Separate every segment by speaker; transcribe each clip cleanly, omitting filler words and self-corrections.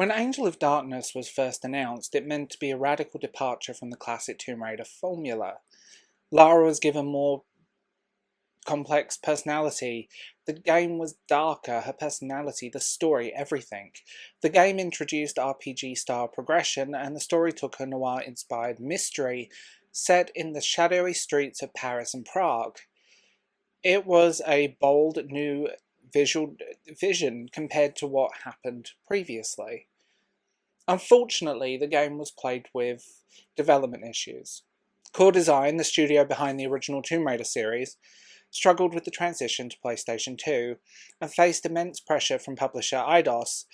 Speaker 1: When Angel of Darkness was first announced, it meant to be a radical departure from the classic Tomb Raider formula. Lara was given more complex personality. The game was darker, her personality, the story, everything. The game introduced RPG-style progression, and the story took a noir-inspired mystery set in the shadowy streets of Paris and Prague. It was a bold new visual vision compared to what happened previously. Unfortunately, the game was plagued with development issues. Core Design, the studio behind the original Tomb Raider series, struggled with the transition to PlayStation 2 and faced immense pressure from publisher Eidos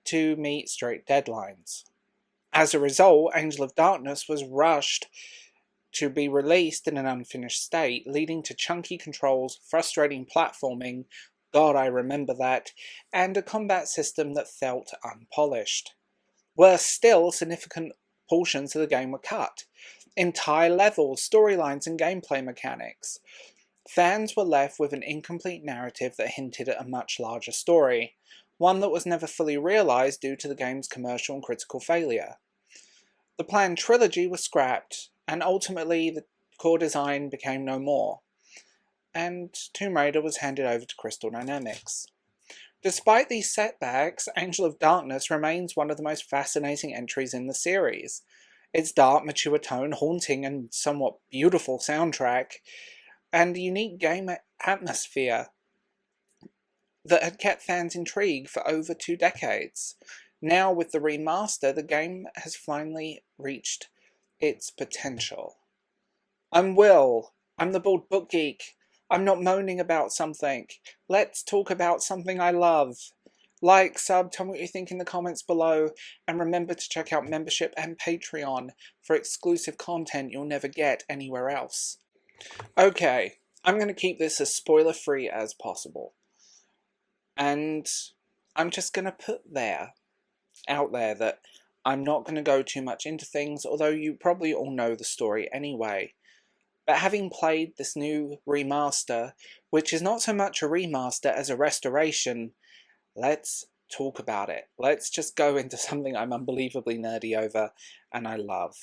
Speaker 1: to meet strict deadlines. As a result, Angel of Darkness was rushed to be released in an unfinished state, leading to chunky controls, frustrating platforming, God I remember that, and a combat system that felt unpolished. Worse still, significant portions of the game were cut. Entire levels, storylines, and gameplay mechanics. Fans were left with an incomplete narrative that hinted at a much larger story, one that was never fully realised due to the game's commercial and critical failure. The planned trilogy was scrapped, and ultimately the core design became no more, and Tomb Raider was handed over to Crystal Dynamics. Despite these setbacks, Angel of Darkness remains one of the most fascinating entries in the series. Its dark, mature tone, haunting and somewhat beautiful soundtrack, and unique game atmosphere that had kept fans intrigued for over 2 decades. Now, with the remaster, the game has finally reached its potential. I'm Will. I'm the Bald Book Geek. I'm not moaning about something. Let's talk about something I love. Like, sub, tell me what you think in the comments below, and remember to check out membership and Patreon for exclusive content you'll never get anywhere else. Okay, I'm going to keep this as spoiler-free as possible. And I'm just going to put out there that I'm not going to go too much into things, although you probably all know the story anyway. But having played this new remaster, which is not so much a remaster as a restoration, let's talk about it. Let's just go into something I'm unbelievably nerdy over, and I love.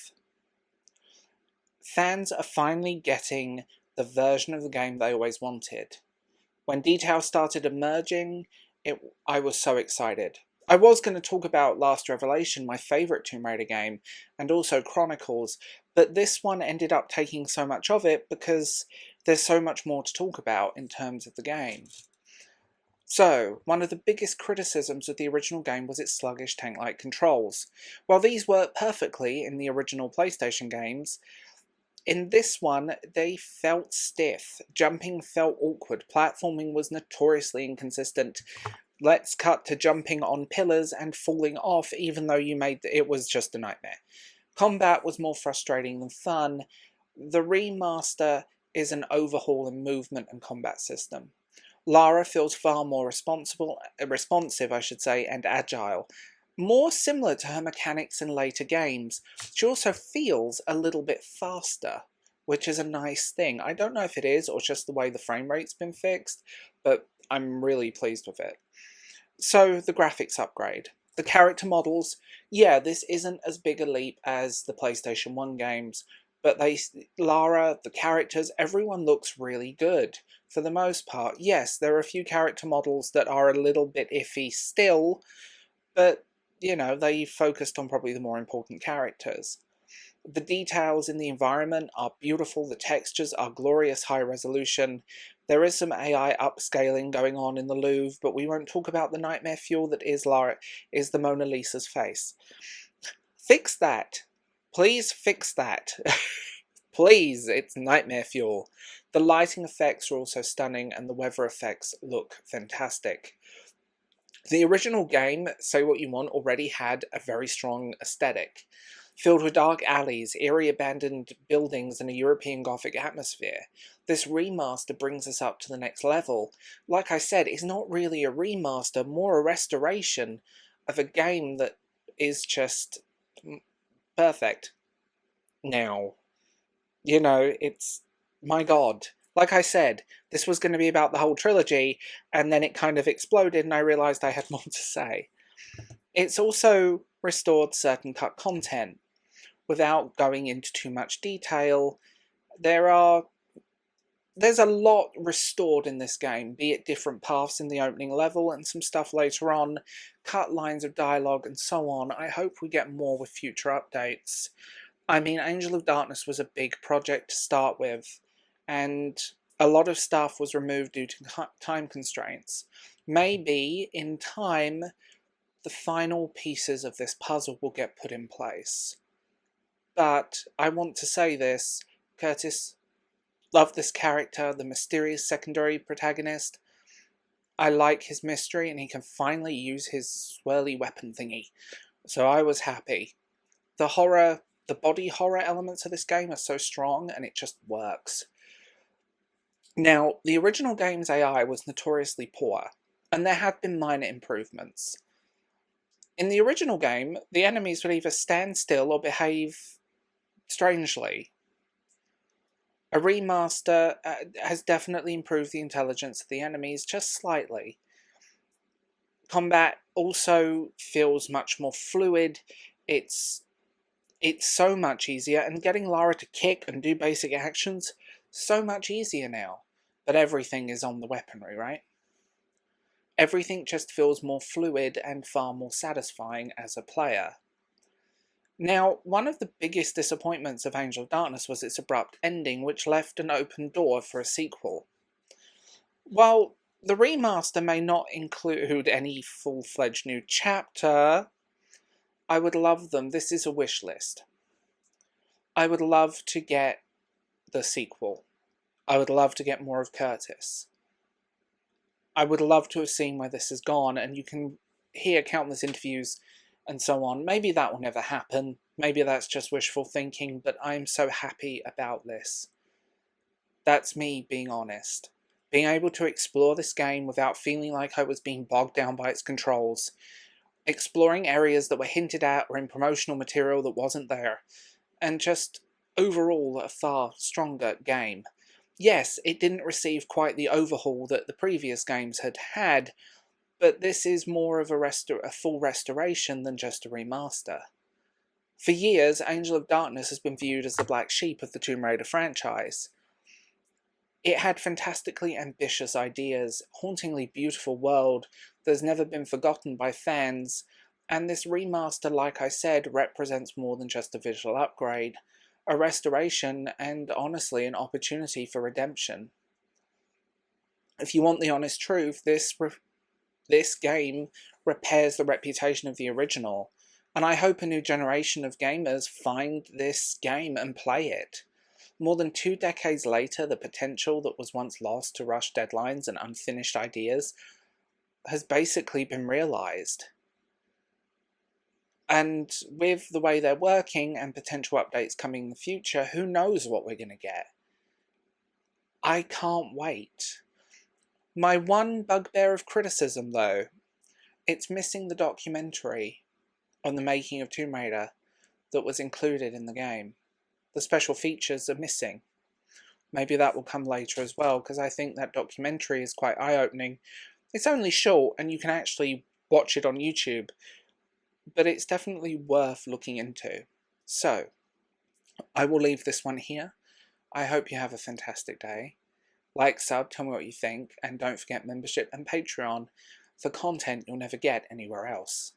Speaker 1: Fans are finally getting the version of the game they always wanted. When details started emerging, I was so excited. I was going to talk about Last Revelation, my favourite Tomb Raider game, and also Chronicles, but this one ended up taking so much of it because there's so much more to talk about in terms of the game. So, one of the biggest criticisms of the original game was its sluggish tank-like controls. While these worked perfectly in the original PlayStation games, in this one, they felt stiff. Jumping felt awkward. Platforming was notoriously inconsistent. Let's cut to jumping on pillars and falling off, even though it was just a nightmare. Combat was more frustrating than fun. The remaster is an overhaul in movement and combat system. Lara feels far more responsive, and agile. More similar to her mechanics in later games. She also feels a little bit faster, which is a nice thing. I don't know if it is or just the way the frame rate's been fixed, but I'm really pleased with it. So, the graphics upgrade. The character models, yeah, this isn't as big a leap as the PlayStation 1 games, but Lara, the characters, everyone looks really good. For the most part, yes, there are a few character models that are a little bit iffy still, but, you know, they focused on probably the more important characters. The details in the environment are beautiful, the textures are glorious high resolution. There is some AI upscaling going on in the Louvre, but we won't talk about the nightmare fuel that is the Mona Lisa's face. Fix that. Please fix that. Please, it's nightmare fuel. The lighting effects are also stunning, and the weather effects look fantastic. The original game, say what you want, already had a very strong aesthetic, filled with dark alleys, eerie abandoned buildings, and a European Gothic atmosphere. This remaster brings us up to the next level. Like I said, it's not really a remaster, more a restoration of a game that is just perfect. Now, you know, it's, my god. Like I said, this was going to be about the whole trilogy, and then it kind of exploded and I realised I had more to say. It's also restored certain cut content. Without going into too much detail, there's a lot restored in this game, be it different paths in the opening level and some stuff later on, cut lines of dialogue and so on. I hope we get more with future updates. I mean, Angel of Darkness was a big project to start with, and a lot of stuff was removed due to time constraints. Maybe, in time, the final pieces of this puzzle will get put in place. But I want to say this, Curtis, love this character, the mysterious secondary protagonist. I like his mystery, and he can finally use his swirly weapon thingy. So I was happy. The body horror elements of this game are so strong, and it just works. Now, the original game's AI was notoriously poor, and there have been minor improvements. In the original game, the enemies would either stand still or behave strangely. A remaster has definitely improved the intelligence of the enemies just slightly. Combat also feels much more fluid. It's so much easier, and getting Lara to kick and do basic actions, so much easier now. But everything is on the weaponry, right? Everything just feels more fluid and far more satisfying as a player. Now, one of the biggest disappointments of Angel of Darkness was its abrupt ending, which left an open door for a sequel. While the remaster may not include any full-fledged new chapter, I would love them. This is a wish list. I would love to get the sequel. I would love to get more of Curtis. I would love to have seen where this has gone, and you can hear countless interviews and so on. Maybe that will never happen. Maybe that's just wishful thinking, but I'm so happy about this. That's me being honest. Being able to explore this game without feeling like I was being bogged down by its controls. Exploring areas that were hinted at or in promotional material that wasn't there. And just overall a far stronger game. Yes, it didn't receive quite the overhaul that the previous games had had, but this is more of a full restoration than just a remaster. For years, Angel of Darkness has been viewed as the black sheep of the Tomb Raider franchise. It had fantastically ambitious ideas, hauntingly beautiful world that's never been forgotten by fans, and this remaster, like I said, represents more than just a visual upgrade, a restoration, and honestly an opportunity for redemption. If you want the honest truth, this game repairs the reputation of the original, and I hope a new generation of gamers find this game and play it. More than 2 decades later, the potential that was once lost to rush deadlines and unfinished ideas has basically been realised. And with the way they're working and potential updates coming in the future, who knows what we're going to get? I can't wait. My one bugbear of criticism, though, it's missing the documentary on the making of Tomb Raider that was included in the game. The special features are missing. Maybe that will come later as well, because I think that documentary is quite eye-opening. It's only short, and you can actually watch it on YouTube, but it's definitely worth looking into. So, I will leave this one here. I hope you have a fantastic day. Like, sub, tell me what you think, and don't forget membership and Patreon for content you'll never get anywhere else.